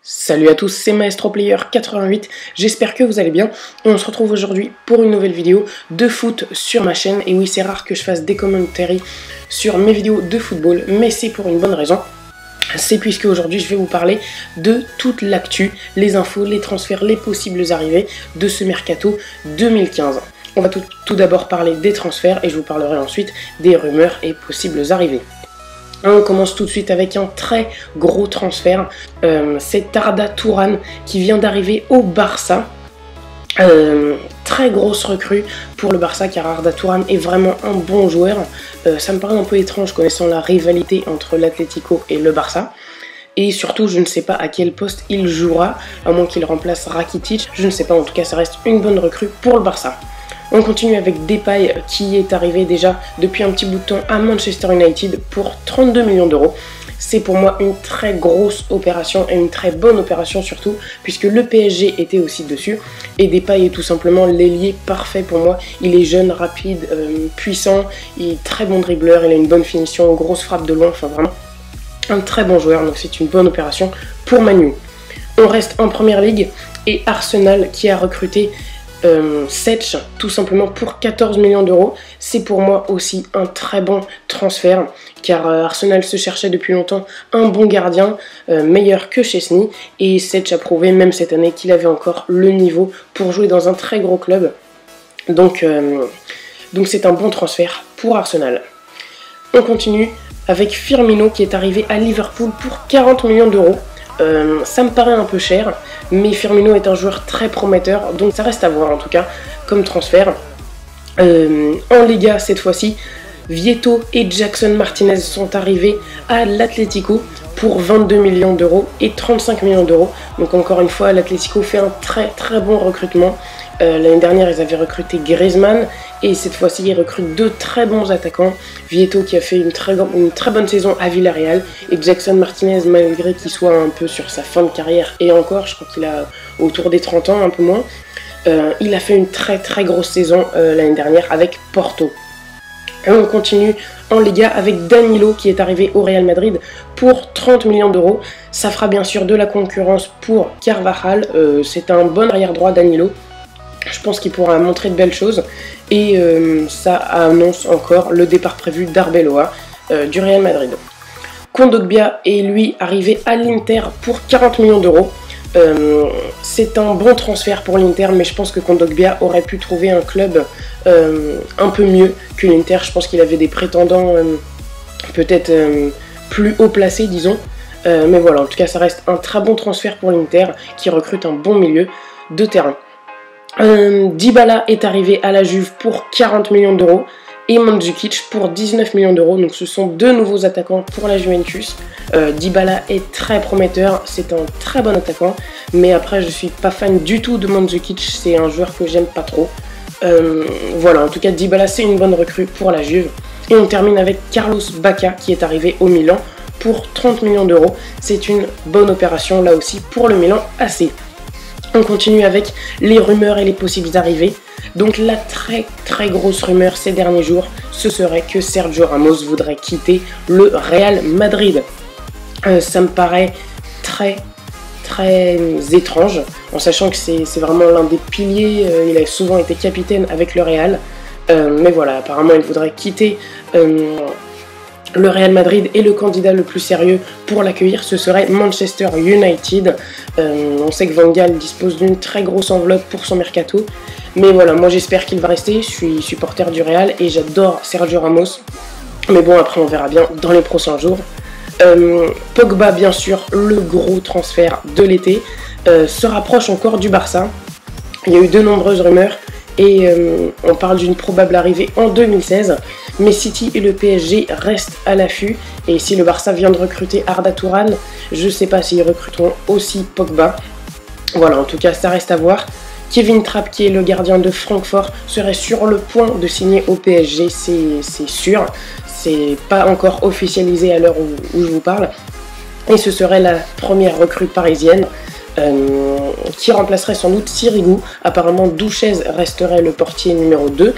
Salut à tous, c'est MaestroPlayer88, j'espère que vous allez bien. Et on se retrouve aujourd'hui pour une nouvelle vidéo de foot sur ma chaîne. Et oui, c'est rare que je fasse des commentaires sur mes vidéos de football, mais c'est pour une bonne raison. C'est puisque aujourd'hui je vais vous parler de toute l'actu, les infos, les transferts, les possibles arrivées de ce mercato 2015. On va tout d'abord parler des transferts et je vous parlerai ensuite des rumeurs et possibles arrivées. On commence tout de suite avec un très gros transfert, c'est Arda Turan qui vient d'arriver au Barça. Très grosse recrue pour le Barça car Arda Turan est vraiment un bon joueur. Ça me paraît un peu étrange connaissant la rivalité entre l'Atlético et le Barça. Et surtout, je ne sais pas à quel poste il jouera, à moins qu'il remplace Rakitic. Je ne sais pas, en tout cas, ça reste une bonne recrue pour le Barça. On continue avec Depay qui est arrivé déjà depuis un petit bout de temps à Manchester United pour 32 millions d'euros. C'est pour moi une très grosse opération et une très bonne opération surtout puisque le PSG était aussi dessus et Depay est tout simplement l'ailier parfait pour moi. Il est jeune, rapide, puissant, il est très bon dribbleur, il a une bonne finition, grosse frappe de loin, enfin vraiment un très bon joueur, donc c'est une bonne opération pour Manu. On reste en première ligue et Arsenal qui a recruté Setch tout simplement pour 14 millions d'euros. C'est pour moi aussi un très bon transfert car Arsenal se cherchait depuis longtemps un bon gardien meilleur que Chesney et Setch a prouvé même cette année qu'il avait encore le niveau pour jouer dans un très gros club. Donc c'est un bon transfert pour Arsenal. On continue avec Firmino qui est arrivé à Liverpool pour 40 millions d'euros. Ça me paraît un peu cher, mais Firmino est un joueur très prometteur, donc ça reste à voir en tout cas comme transfert. En Liga cette fois-ci, Vieto et Jackson Martinez sont arrivés à l'Atlético pour 22 millions d'euros et 35 millions d'euros. Donc encore une fois, l'Atlético fait un très bon recrutement. L'année dernière, ils avaient recruté Griezmann et cette fois-ci, ils recrutent deux très bons attaquants. Vieto qui a fait une très bonne saison à Villarreal et Jackson Martinez, malgré qu'il soit un peu sur sa fin de carrière et encore, je crois qu'il a autour des 30 ans, un peu moins. Il a fait une très grosse saison l'année dernière avec Porto. Et on continue en Liga avec Danilo qui est arrivé au Real Madrid pour 30 millions d'euros. Ça fera bien sûr de la concurrence pour Carvajal. C'est un bon arrière-droit Danilo. Je pense qu'il pourra montrer de belles choses. Et ça annonce encore le départ prévu d'Arbeloa du Real Madrid. Kondogbia est lui arrivé à l'Inter pour 40 millions d'euros. C'est un bon transfert pour l'Inter, mais je pense que Kondogbia aurait pu trouver un club un peu mieux que l'Inter. Je pense qu'il avait des prétendants peut-être plus haut placés, disons. Mais voilà, en tout cas, ça reste un très bon transfert pour l'Inter qui recrute un bon milieu de terrain. Dybala est arrivé à la Juve pour 40 millions d'euros et Mandzukic pour 19 millions d'euros. Donc ce sont deux nouveaux attaquants pour la Juventus. Dybala est très prometteur, c'est un très bon attaquant, mais après je suis pas fan du tout de Mandzukic, c'est un joueur que j'aime pas trop. Voilà, en tout cas Dybala c'est une bonne recrue pour la Juve. Et on termine avec Carlos Bacca qui est arrivé au Milan pour 30 millions d'euros. C'est une bonne opération là aussi pour le Milan AC. On continue avec les rumeurs et les possibles arrivées. Donc la très grosse rumeur ces derniers jours, ce serait que Sergio Ramos voudrait quitter le Real Madrid. Ça me paraît très étrange, en sachant que c'est vraiment l'un des piliers, il a souvent été capitaine avec le Real. Mais voilà, apparemment il voudrait quitter le Real Madrid et le candidat le plus sérieux pour l'accueillir, ce serait Manchester United. On sait que Van Gaal dispose d'une très grosse enveloppe pour son mercato. Mais voilà, moi j'espère qu'il va rester. Je suis supporter du Real et j'adore Sergio Ramos. Mais bon, après on verra bien dans les prochains jours. Pogba, bien sûr, le gros transfert de l'été, se rapproche encore du Barça. Il y a eu de nombreuses rumeurs. Et on parle d'une probable arrivée en 2016, mais City et le PSG restent à l'affût, et si le Barça vient de recruter Arda Turan, je ne sais pas s'ils recruteront aussi Pogba. Voilà, en tout cas ça reste à voir. Kevin Trapp, qui est le gardien de Francfort, serait sur le point de signer au PSG, c'est sûr, c'est pas encore officialisé à l'heure où je vous parle, et ce serait la première recrue parisienne. qui remplacerait sans doute Sirigu. Apparemment, Douchez resterait le portier numéro 2,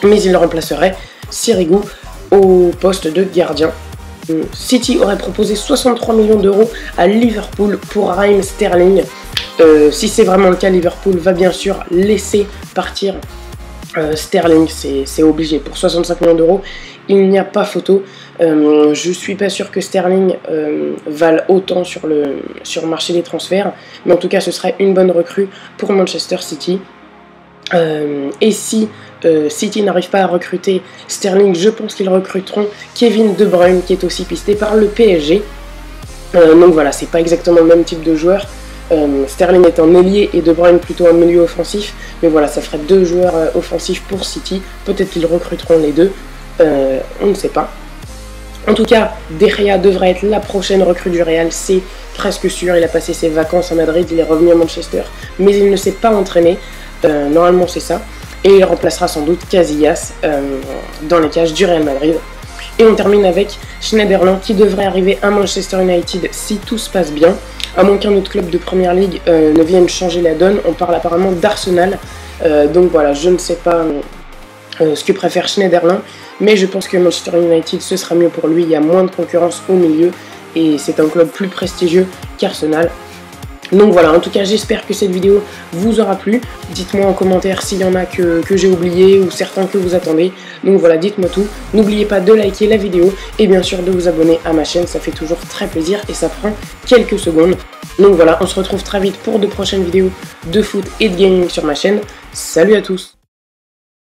mais il remplacerait Sirigu au poste de gardien. City aurait proposé 63 millions d'euros à Liverpool pour Raheem Sterling. Si c'est vraiment le cas, Liverpool va bien sûr laisser partir Sterling, c'est obligé. Pour 65 millions d'euros, il n'y a pas photo. Je suis pas sûr que Sterling vale autant sur le marché des transferts, mais en tout cas ce serait une bonne recrue pour Manchester City. Et si City n'arrive pas à recruter Sterling, je pense qu'ils recruteront Kevin De Bruyne, qui est aussi pisté par le PSG. Donc voilà, c'est pas exactement le même type de joueur. Sterling est un ailier et De Bruyne plutôt un milieu offensif, mais voilà, ça ferait 2 joueurs offensifs pour City. Peut-être qu'ils recruteront les deux, on ne sait pas. En tout cas, De Gea devrait être la prochaine recrue du Real, c'est presque sûr. Il a passé ses vacances à Madrid, il est revenu à Manchester, mais il ne s'est pas entraîné. Normalement c'est ça, et il remplacera sans doute Casillas dans les cages du Real Madrid. Et on termine avec Schneiderlin qui devrait arriver à Manchester United si tout se passe bien, à moins qu'un autre club de Première Ligue ne vienne changer la donne. On parle apparemment d'Arsenal, donc voilà, je ne sais pas ce que préfère Schneiderlin, mais je pense que Manchester United ce sera mieux pour lui. Il y a moins de concurrence au milieu et c'est un club plus prestigieux qu'Arsenal. Donc voilà, en tout cas j'espère que cette vidéo vous aura plu. Dites-moi en commentaire s'il y en a que j'ai oublié ou certains que vous attendez. Donc voilà, dites-moi tout. N'oubliez pas de liker la vidéo et bien sûr de vous abonner à ma chaîne, ça fait toujours très plaisir et ça prend quelques secondes. Donc voilà, on se retrouve très vite pour de prochaines vidéos de foot et de gaming sur ma chaîne. Salut à tous!